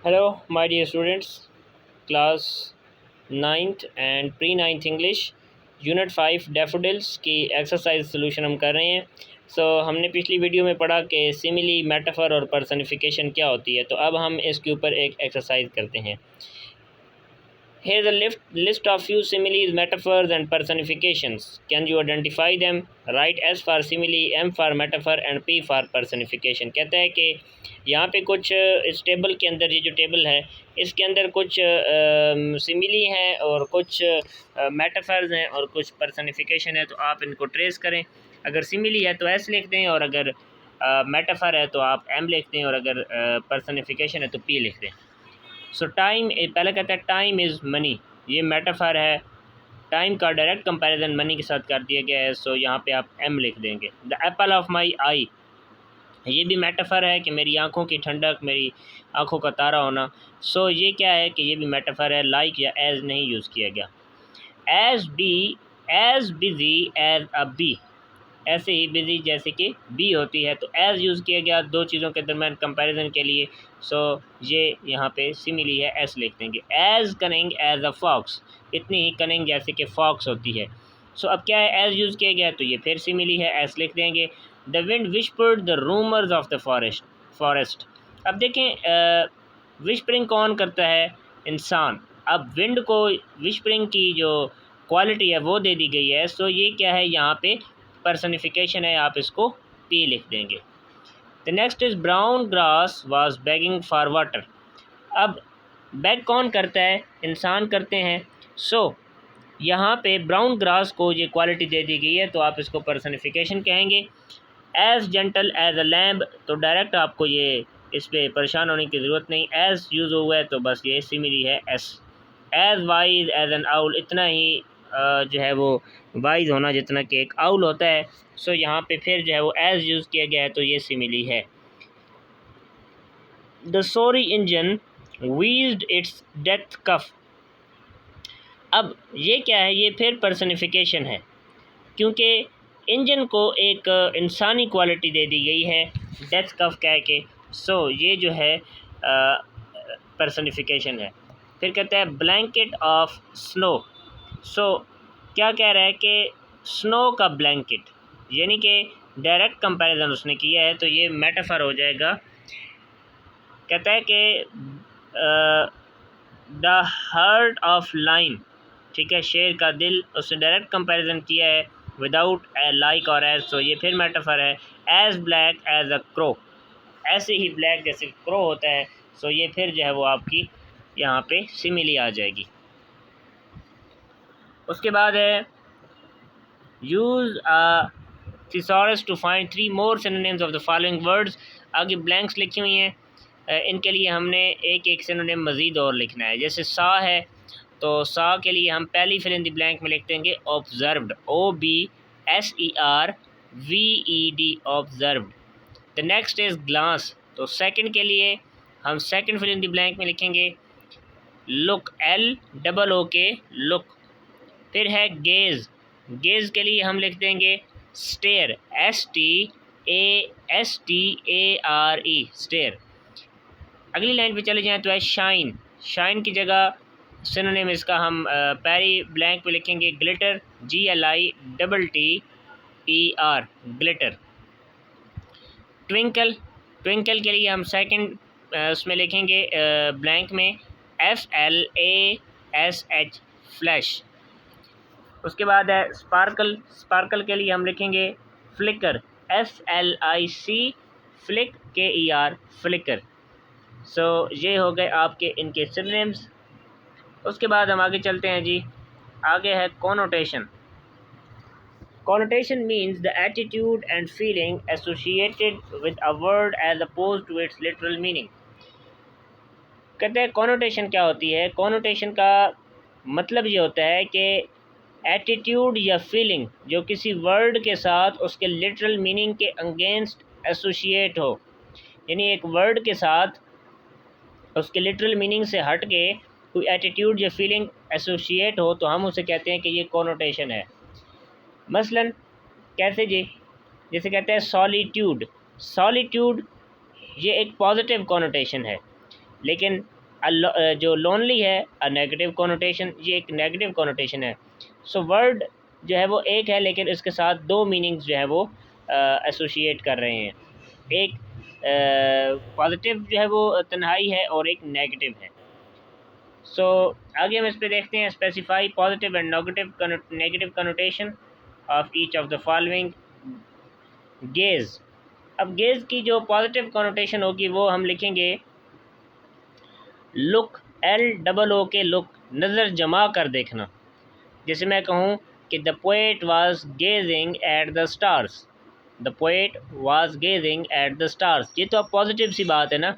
Hello, my dear students, class ninth and pre ninth English unit 5 daffodils की exercise solution हम कर रहे हैं। हमने पिछली वीडियो में पढ़ा कि सिमिली, मेटाफर और पर्सनिफिकेशन क्या होती है। तो अब हम इसके ऊपर एक एक्सरसाइज करते हैं। Here's a list of few similes, metaphors and personifications. Can you identify them? Write S for simile, M for metaphor and P for personification. कहता है कि यहाँ पे कुछ इस टेबल के अंदर, ये जो टेबल है इसके अंदर कुछ सिमिली हैं और कुछ मेटाफर्स हैं और कुछ पर्सनिफिकेशन है। तो आप इनको ट्रेस करें। अगर सिमिली है तो एस लिख दें, और अगर मेटाफर है तो आप एम लिख दें, और अगर पर्सनिफिकेशन है तो पी लिख दें। सो टाइम, पहले कहता है टाइम इज़ मनी, ये मेटाफर है। टाइम का डायरेक्ट कंपैरिजन मनी के साथ कर दिया गया है। यहाँ पे आप एम लिख देंगे। द एप्पल ऑफ माई आई, ये भी मेटाफर है कि मेरी आंखों की ठंडक, मेरी आंखों का तारा होना। ये क्या है कि ये भी मेटाफर है। लाइक या एज नहीं यूज़ किया गया। As busy as a bee, ऐसे ही बिजी जैसे कि बी होती है। तो एज यूज़ किया गया दो चीज़ों के दरमियान कंपैरिजन के लिए। ये यहाँ पे सिमिली है, एस लिख देंगे। As cunning as a fox, इतनी ही कनिंग जैसे कि फॉक्स होती है। अब क्या है, एज यूज़ किया गया तो ये फिर सिमिली है, एस लिख देंगे। The wind whispered the rumours of the forest. अब देखें, विस्परिंग कौन करता है? इंसान। अब विंड को विस्परिंग की जो क्वालिटी है वो दे दी गई है। ये क्या है, यहाँ पे पर्सनिफिकेशन है, आप इसको पी लिख देंगे। The next is brown grass was begging for water. अब बेग कौन करता है? इंसान करते हैं। यहाँ पे ब्राउन ग्रास को ये क्वालिटी दे दी गई है, तो आप इसको पर्सनिफिकेशन कहेंगे। As gentle as a lamb, तो डायरेक्ट आपको ये इस पर परेशान होने की ज़रूरत नहीं, एज यूज़ हुआ है तो बस ये सिमिली है, as. As wise as an owl, इतना ही जो है वो वाइज होना जितना कि एक आउल होता है। यहाँ पे फिर जो है वो एज यूज़ किया गया है, तो ये सिमिली है। The sorry engine wheezed its death cough. अब ये क्या है, ये फिर पर्सनिफिकेशन है, क्योंकि इंजन को एक इंसानी क्वालिटी दे दी गई है डेथ कफ कह के। ये जो है पर्सनिफिकेशन है। फिर कहता है ब्लैंकेट ऑफ स्नो। क्या कह रहा है कि स्नो का ब्लैंकेट, यानी कि डायरेक्ट कंपैरिजन उसने किया है, तो ये मेटाफर हो जाएगा। कहता है कि द हार्ट ऑफ लाइन, ठीक है, शेर का दिल, उसने डायरेक्ट कंपैरिजन किया है विदाउट लाइक और एज। ये फिर मेटाफर है। As black as a crow, ऐसे ही ब्लैक जैसे क्रो होता है। ये फिर जो है वो आपकी यहाँ पे सिमिली आ जाएगी। उसके बाद है use a thesaurus to find 3 more synonyms of the following words. आगे ब्लैंक्स लिखी हुई हैं, इनके लिए हमने एक एक सिनोनिम मज़ीद और लिखना है। जैसे सा है, तो सा के लिए हम पहली फिल इन द ब्लैंक में लिख देंगे observed, OBSERVED, observed. The next is glass, तो सेकंड के लिए हम second fill in the blank में लिखेंगे लुक, LOOK, लुक। फिर है गेज़, गेज़ के लिए हम लिख देंगे स्टेयर, STARE, स्टेयर। अगली लाइन पे चले जाएँ तो है शाइन, शाइन की जगह सिनोनिम इसका हम पहली ब्लैंक पे लिखेंगे glitter, GLITTER, glitter. Twinkle, twinkle के लिए हम सेकंड उसमें लिखेंगे ब्लैंक में FLASH, फ्लैश। उसके बाद है स्पार्कल, स्पार्कल के लिए हम लिखेंगे flicker, FLIC, flick, KER, flicker. ये हो गए आपके इनके सिनोनिम्स। उसके बाद हम आगे चलते हैं जी। आगे है connotation. Connotation means the attitude and feeling associated with a word as opposed to its literal meaning. कहते हैं कॉनोटेशन क्या होती है? कॉनोटेशन का मतलब ये होता है कि एटीट्यूड या फीलिंग जो किसी वर्ड के साथ उसके लिटरल मीनिंग के अगेंस्ट एसोसिएट हो, यानी एक वर्ड के साथ उसके लिटरल मीनिंग से हट के कोई एटीट्यूड या फीलिंग एसोसिएट हो, तो हम उसे कहते हैं कि ये कॉनोटेशन है। मसलन कैसे जी? जैसे कहते हैं सॉलिट्यूड, सॉलिट्यूड ये एक पॉजिटिव कॉनोटेशन है। लेकिन जो लोनली है अ नेगेटिव कोनोटेशन, ये एक नेगेटिव कोनोटेशन है। सो वर्ड जो है वो एक है, लेकिन इसके साथ दो मीनिंग्स जो है वो एसोशिएट कर रहे हैं। एक पॉजिटिव जो है वो तन्हाई है और एक नेगेटिव है। सो आगे हम इस पे देखते हैं, specify positive and negative connotation of each of the following. Gauge. अब गेज की जो पॉजिटिव कनोटेशन होगी वो हम लिखेंगे लुक, LOO के लुक, नज़र जमा कर देखना। जैसे मैं कहूँ कि the poet was gazing at the stars, the poet was gazing at the stars, ये तो अब पॉजिटिव सी बात है ना।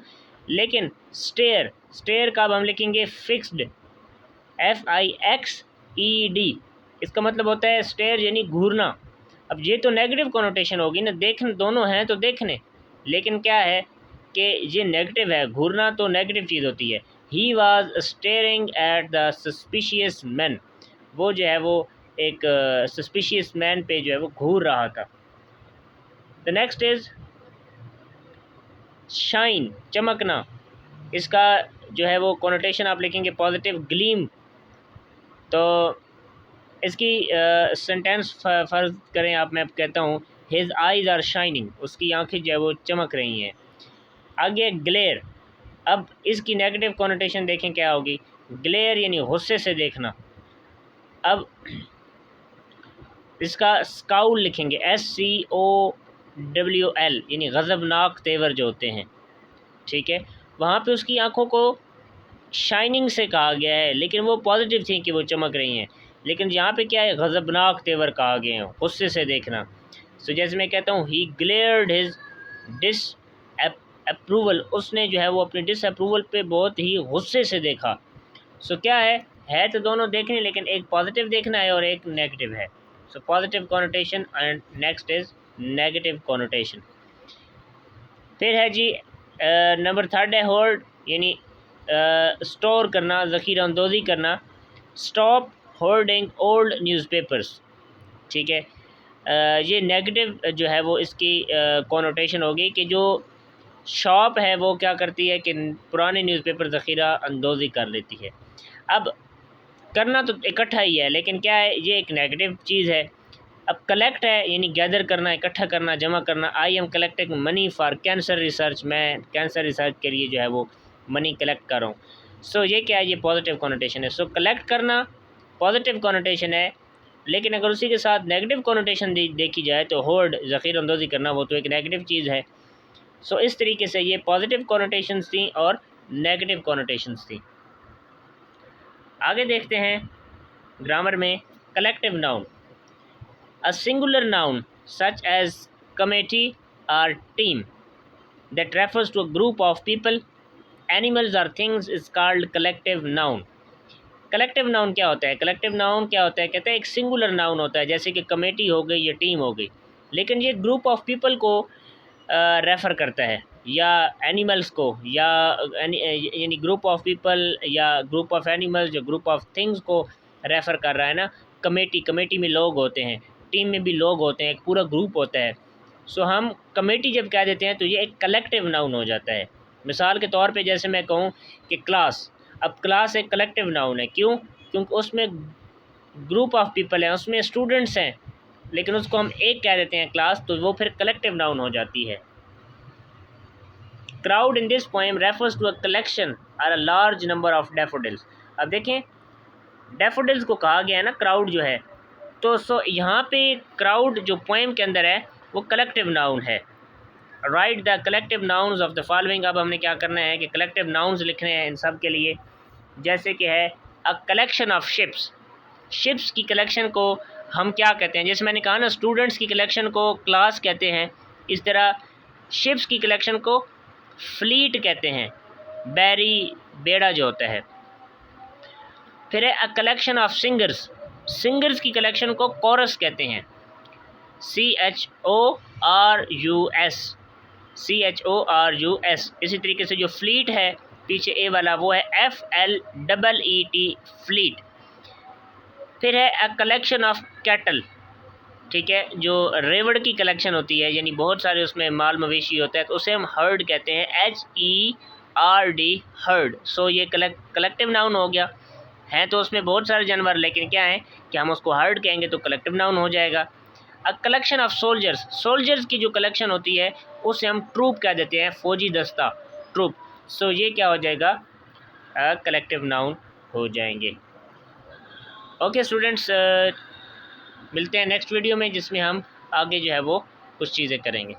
लेकिन स्टेयर, स्टेयर का अब हम लिखेंगे फिक्स्ड, FIXED, इसका मतलब होता है स्टेयर यानी घूरना। अब ये तो नेगेटिव कोनोटेशन होगी ना, देखने दोनों हैं तो देखने, लेकिन क्या है कि ये नेगेटिव है, घूरना तो नेगेटिव चीज़ होती है। He was staring at the suspicious man, वो जो है वो एक सस्पिशियस मैन पे जो है वो घूर रहा था। द नेक्स्ट इज शाइन, चमकना, इसका जो है वो कोनोटेशन आप लिखेंगे पॉजिटिव, ग्लीम। तो इसकी सेंटेंस फ़र्ज करें आप, मैं कहता हूँ हिज आइज़ आर शाइनिंग, उसकी आंखें जो है वो चमक रही हैं। आगे ग्लेयर, अब इसकी नेगेटिव कोनोटेशन देखें क्या होगी, ग्लेयर यानी गुस्से से देखना। अब इसका स्काउल लिखेंगे, SCOWL, यानी गज़बनाक तेवर जो होते हैं, ठीक है। वहाँ पे उसकी आंखों को शाइनिंग से कहा गया है, लेकिन वो पॉजिटिव थी कि वो चमक रही हैं, लेकिन यहाँ पे क्या है, गज़बनाक तेवर कहा गया है, गुस्से से देखना। सो जैसे मैं कहता हूँ ही ग्लेयर्ड हिज डिसअप्रूवल, उसने जो है वो अपने डिसअप्रूवल पे बहुत ही गुस्से से देखा। सो क्या है तो दोनों देखने, लेकिन एक पॉजिटिव देखना है और एक नेगेटिव है। So positive connotation and next is negative connotation. फिर है जी नंबर थर्ड है होल्ड, यानी स्टोर करना, ज़ख़ीरा अंदोज़ी करना। स्टॉप होल्डिंग ओल्ड न्यूज़पेपर्स, ठीक है। ये नेगेटिव जो है वो इसकी कोनोटेशन होगी कि जो शॉप है वो क्या करती है कि पुराने न्यूज़पेपर ज़ख़ीरा अंदोज़ी कर लेती है। अब करना तो इकट्ठा ही है, लेकिन क्या है, ये एक नेगेटिव चीज़ है। अब कलेक्ट है यानी गैदर करना, इकट्ठा करना, जमा करना। I am collecting money for cancer research, मैं कैंसर रिसर्च के लिए जो है वो मनी कलेक्ट कर रहा हूँ। सो ये क्या है, ये पॉजिटिव कोनोटेशन है। सो कलेक्ट करना पॉजिटिव कोनोटेशन है, लेकिन अगर उसी के साथ नेगेटिव कोनोटेशन देखी जाए तो होल्ड, ज़ख़ीरा अंदोज़ी करना, वो तो एक नेगेटिव चीज़ है। सो इस तरीके से ये पॉजिटिव कोनोटेशंस थी और नेगेटिव कोनोटेशंस थी। आगे देखते हैं ग्रामर में collective noun. A singular noun such as committee or team that refers to a group of people, animals or things is called collective noun. Collective noun क्या होता है, कलेक्टिव नाउन क्या होता है, कहते हैं एक सिंगुलर नाउन होता है, जैसे कि कमेटी हो गई या टीम हो गई, लेकिन ये ग्रुप ऑफ पीपल को रेफ़र करता है, या एनिमल्स को, या यानी ग्रुप ऑफ पीपल या ग्रुप ऑफ एनिमल्स या ग्रुप ऑफ थिंग्स को रेफ़र कर रहा है ना। कमेटी में लोग होते हैं, टीम में भी लोग होते हैं, एक पूरा ग्रुप होता है। सो हम कमेटी जब कह देते हैं तो ये एक कलेक्टिव नाउन हो जाता है। मिसाल के तौर पे जैसे मैं कहूँ कि क्लास, अब क्लास एक कलेक्टिव नाउन है, क्यों, क्योंकि उसमें ग्रुप ऑफ पीपल हैं, उसमें स्टूडेंट्स हैं, लेकिन उसको हम एक कह देते हैं क्लास, तो वो फिर कलेक्टिव नाउन हो जाती है। Crowd in this poem refers to a collection or a large number of daffodils. अब देखें डैफोडिल्स को कहा गया है ना क्राउड जो है, तो सो यहाँ पे क्राउड जो पोएम के अंदर है वो कलेक्टिव नाउन है। Right the collective nouns of the following. अब हमने क्या करना है कि कलेक्टिव नाउन्स लिखने हैं इन सब के लिए। जैसे कि है a collection of ships, ships की कलेक्शन को हम क्या कहते हैं, जैसे मैंने कहा ना स्टूडेंट्स की कलेक्शन को क्लास कहते हैं, इस तरह शिप्स की कलेक्शन को फ्लीट कहते हैं, बेड़ा जो होता है। फिर है a collection of singers, singers की कलेक्शन को कोरस कहते हैं, CHORUS। इसी तरीके से जो फ्लीट है पीछे ए वाला वो है FLEET, फ्लीट। फिर है अ कलेक्शन ऑफ कैटल, ठीक है, जो रेवड़ की कलेक्शन होती है, यानी बहुत सारे उसमें माल मवेशी होता है, तो उसे हम हर्ड कहते हैं, आर डी हर्ड। सो ये कलेक्टिव नाउन हो गया। हैं तो उसमें बहुत सारे जानवर, लेकिन क्या है कि हम उसको हर्ड कहेंगे तो कलेक्टिव नाउन हो जाएगा। A collection of soldiers, soldiers की जो कलेक्शन होती है उसे हम ट्रूप कह देते हैं, फौजी दस्ता, ट्रूप। सो ये क्या हो जाएगा, कलेक्टिव नाउन हो जाएंगे। ओके स्टूडेंट्स, मिलते हैं नेक्स्ट वीडियो में जिसमें हम आगे जो है वो कुछ चीज़ें करेंगे।